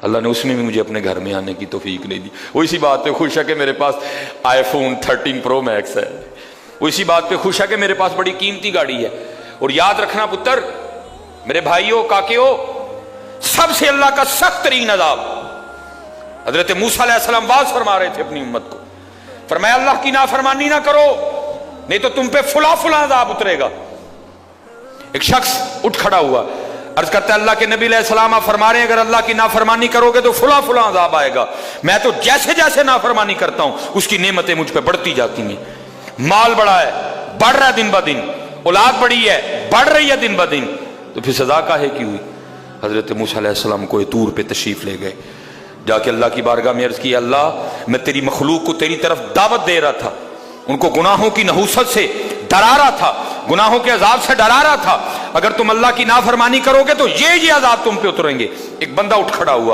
اللہ نے اس میں بھی مجھے اپنے گھر میں آنے کی توفیق نہیں دی۔ وہ اسی بات پہ خوش ہے کہ میرے پاس آئی فون 13 پرو میکس ہے، وہ اسی بات پہ خوش ہے کہ میرے پاس بڑی قیمتی گاڑی ہے۔ اور یاد رکھنا پتر، میرے بھائیوں کاکیوں، سب سے اللہ کا سخت ترین عذاب، حضرت موسیٰ علیہ السلام واز فرما رہے تھے اپنی امت کو، فرمایا اللہ کی نافرمانی نہ کرو نہیں تو تم پہ فلاں فلاں عذاب اترے گا۔ ایک شخص اٹھ کھڑا ہوا، عرض کرتا ہے اللہ کے نبی علیہ السلام آپ فرما رہے ہیں اگر اللہ کی نافرمانی کرو گے تو فلاں فلاں عذاب آئے گا، میں تو جیسے جیسے نافرمانی کرتا ہوں اس کی نعمتیں مجھ پہ بڑھتی جاتی ہیں، مال بڑا ہے، بڑھ رہا ہے دن بدن، اولاد بڑی ہے، بڑھ رہی ہے دن بدن، تو پھر سزا کاہے کی ہوئی؟ حضرت موسیٰ علیہ السلام کو طور پہ تشریف لے گئے، جا کے اللہ کی بارگاہ میں عرض کی اللہ میں تیری مخلوق کو تیری طرف دعوت دے رہا تھا، ان کو گناہوں کی نحوست سے ڈرا رہا تھا، گناہوں کے عذاب سے ڈرا رہا تھا، اگر تم اللہ کی نافرمانی کرو گے تو یہ عذاب تم پہ اتریں گے۔ ایک بندہ اٹھ کھڑا ہوا،